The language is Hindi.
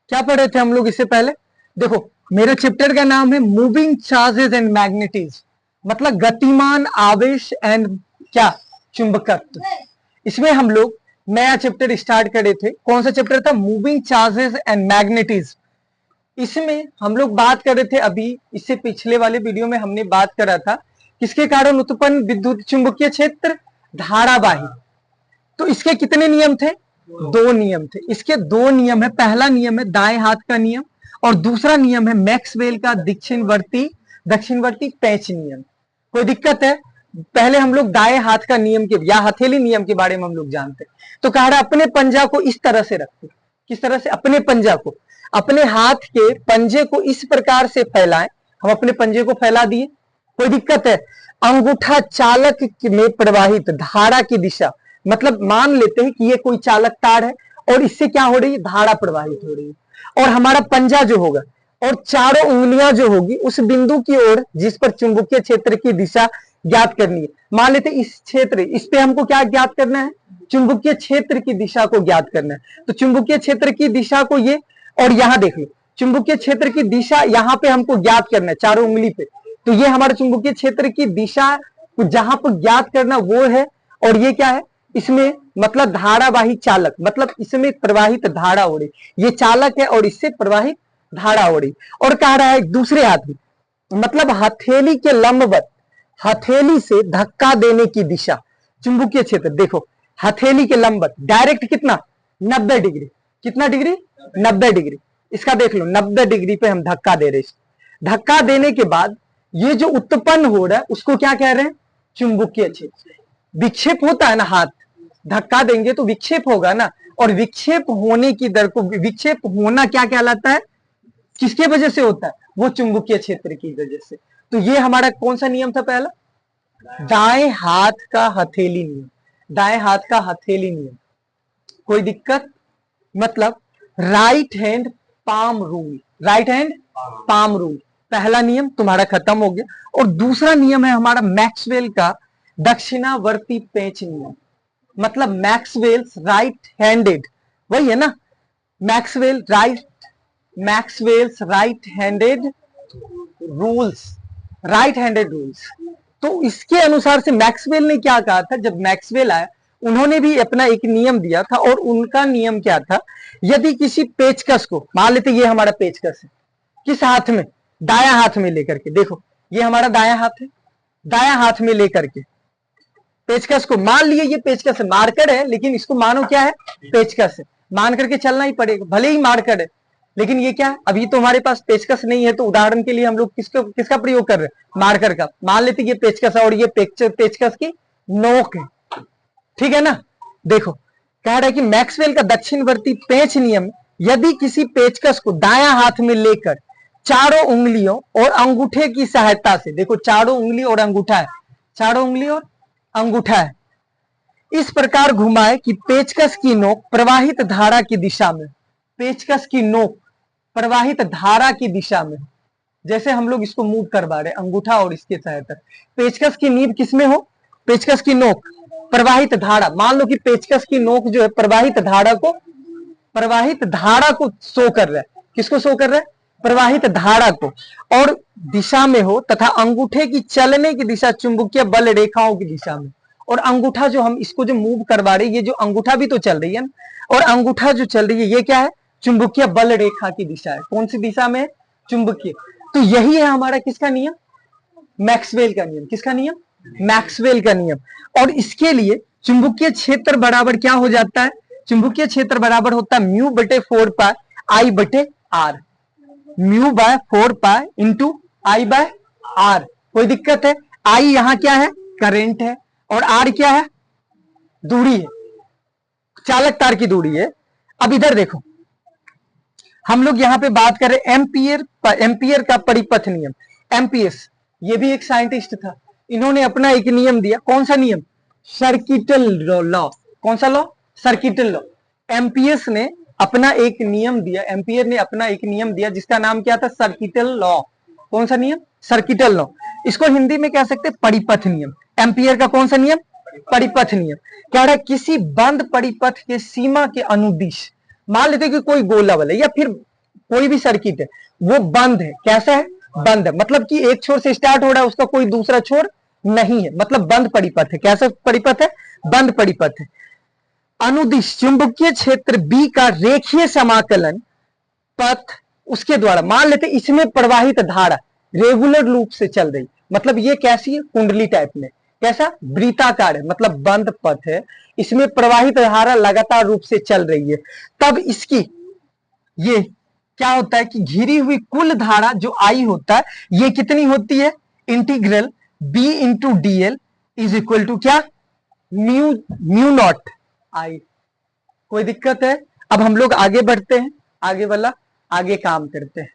क्या पढ़े थे हम लोग इससे पहले? देखो, मेरे चैप्टर का नाम है मूविंग चार्जेस एंड मैग्नेटिज्म, मतलब गतिमान आवेश एंड क्या, चुंबकत्व। इसमें हम लोग नया चैप्टर स्टार्ट करे थे। कौन सा चैप्टर था? Moving charges and magnetism. इसमें हम लोग बात कर रहे थे, अभी इससे पिछले वाले वीडियो में हमने बात करा था किसके कारण उत्पन्न विद्युत चुंबकीय क्षेत्र, धारावाही। तो इसके कितने नियम थे? दो नियम थे। इसके दो नियम है। पहला नियम है दाएं हाथ का नियम और दूसरा नियम है मैक्सवेल का दक्षिणवर्ती पैच नियम। कोई दिक्कत है? पहले हम लोग दाएं हाथ का नियम के या हथेली नियम के बारे में हम लोग जानते हैं। तो कह रहा अपने पंजा को इस तरह से रखो। किस तरह से? अपने पंजा को, अपने हाथ के पंजे को इस प्रकार से फैलाएं। हम अपने पंजे को फैला दिए। कोई दिक्कत है? अंगूठा चालक में प्रवाहित धारा की दिशा, मतलब मान लेते हैं कि ये कोई चालक तार है और इससे क्या हो रही है? धारा प्रवाहित हो रही है। और हमारा पंजा जो होगा और चारों उंगलियां जो होगी उस बिंदु की ओर जिस पर चुंबकीय क्षेत्र की दिशा ज्ञात करनी है। मान लेते इस क्षेत्र, इस पे हमको क्या ज्ञात करना है? चुंबकीय क्षेत्र की दिशा को ज्ञात करना है। तो चुंबकीय क्षेत्र की दिशा को ये, और यहां देख लो चुंबकीय क्षेत्र की दिशा यहां पे हमको ज्ञात करना है चारों उंगली पे। तो ये हमारा चुंबकीय क्षेत्र की दिशा जहां पर ज्ञात करना वो है। और ये क्या है? इसमें मतलब धारावाही चालक, मतलब इसमें प्रवाहित धारा हो रही, ये चालक है और इससे प्रवाहित धारा हो रही। और कह रहा है दूसरे हाथ में, मतलब हथेली के लंबवत, हथेली से धक्का देने की दिशा चुंबकीय क्षेत्र। देखो हथेली के लंबवत डायरेक्ट कितना? 90 डिग्री। कितना डिग्री? 90 डिग्री। इसका देख लो 90 डिग्री पे हम धक्का दे रहे हैं। धक्का देने के बाद ये जो उत्पन्न हो रहा है उसको क्या कह रहे हैं? चुंबकीय क्षेत्र। विक्षेप होता है ना, हाथ धक्का देंगे तो विक्षेप होगा ना, और विक्षेप होने की दर को, विक्षेप होना क्या कहलाता है? किसके वजह से होता है? वो चुंबकीय क्षेत्र की वजह से। तो ये हमारा कौन सा नियम था? पहला दाएं हाथ का हथेली नियम। दाएं हाथ का हथेली नियम। कोई दिक्कत? मतलब right hand palm rule. Right hand palm rule पहला नियम तुम्हारा खत्म हो गया। और दूसरा नियम है हमारा मैक्सवेल का दक्षिणावर्ती पेंच नियम, मतलब मैक्सवेल्स राइट हैंडेड, वही है ना, Maxwell's right handed rules, right handed rules. तो इसके अनुसार से मैक्सवेल ने क्या कहा था? जब मैक्सवेल आया उन्होंने भी अपना एक नियम दिया था, और उनका नियम क्या था? यदि किसी पेचकस को, मान लेते ये हमारा पेचकस है, किस हाथ में? दाया हाथ में लेकर के, देखो ये हमारा दाया हाथ है, दाया हाथ में लेकर के पेचकस को, मान लिए ये पेचकस है, मार्कर है लेकिन इसको मानो क्या है? पेचकस है। मान करके चलना ही पड़ेगा, भले ही मार्कर है लेकिन ये क्या है? अभी तो हमारे पास पेचकस नहीं है, तो उदाहरण के लिए हम लोग किसका प्रयोग कर रहे हैं? मार्कर का। मान लेते ये पेचकस है और ये पेचकस की नोक है, ठीक है ना। देखो कह रहा है कि मैक्सवेल का दक्षिणवर्ती पेंच नियम, यदि किसी पेचकस को दायां हाथ में लेकर चारों उंगलियों और अंगूठे की सहायता से, देखो चारों उंगली और अंगूठा है, चारों उंगली और अंगूठा है, इस प्रकार घुमाए कि पेचकस की नोक प्रवाहित धारा की दिशा में, पेचकस की नोक प्रवाहित धारा की दिशा में, जैसे हम लोग इसको मूव करवा रहे अंगूठा और इसके सहायता, पेचकस की नींव किसमें हो? पेचकस की नोक प्रवाहित धारा, मान लो कि पेचकस की नोक जो है प्रवाहित धारा को शो कर रहा है। किसको शो कर रहा है? प्रवाहित धारा को। और दिशा में हो तथा अंगूठे की चलने की दिशा चुंबकीय बल रेखाओं की दिशा में। और अंगूठा जो हम इसको जो मूव करवा रहे, ये जो अंगूठा भी तो चल रही है ना, और अंगूठा जो चल रही है ये क्या है? चुंबकीय बल रेखा की दिशा है। कौन सी दिशा में? चुंबकीय। तो यही है हमारा किसका नियम? मैक्सवेल का नियम। किसका नियम? मैक्सवेल का नियम। और इसके लिए चुंबकीय क्षेत्र बराबर क्या हो जाता है? चुंबकीय क्षेत्र बराबर होता है म्यू बटे 4 पाई आई बटे R, mu by 4 pi into I by R. कोई दिक्कत है? आई यहां क्या है? करंट है, और आर क्या है? दूरी है, चालक तार की दूरी है। अब इधर देखो, हम लोग यहां पे बात करें एम्पियर का परिपथ नियम। एम्पियर्स ये भी एक साइंटिस्ट था, इन्होंने अपना एक नियम दिया। कौन सा नियम? Circuital law. कौन सा लॉ? Circuital law. एम्पियर्स ने अपना एक नियम दिया, एम्पियर ने अपना एक नियम दिया जिसका नाम क्या था? Circuital law. कौन सा नियम? Circuital law. इसको हिंदी में कह सकते हैं परिपथ नियम। एम्पियर का कौन सा नियम? परिपथ नियम। कह रहा है किसी बंद परिपथ के सीमा के अनुदिश, मान लेते कि कोई गोला वाला या फिर कोई भी सर्किट है वो बंद है। कैसा है? बंद है, मतलब कि एक छोर से स्टार्ट हो रहा है, उसका कोई दूसरा छोर नहीं है, मतलब बंद परिपथ है। कैसा परिपथ है? बंद परिपथ है। अनुदिश चुंबकीय क्षेत्र बी का रेखीय समाकलन पथ उसके द्वारा, मान लेते इसमें प्रवाहित धारा रेगुलर रूप से चल रही, मतलब ये कैसी है? कुंडली टाइप में। कैसा? वृत्ताकार है, मतलब बंद पथ है, इसमें प्रवाहित धारा लगातार रूप से चल रही है। तब इसकी ये क्या होता है कि घिरी हुई कुल धारा जो आई होता है, ये कितनी होती है? Integral B into D L is equal to क्या? Mu nought I. कोई दिक्कत है? अब हम लोग आगे बढ़ते हैं, आगे वाला आगे काम करते हैं।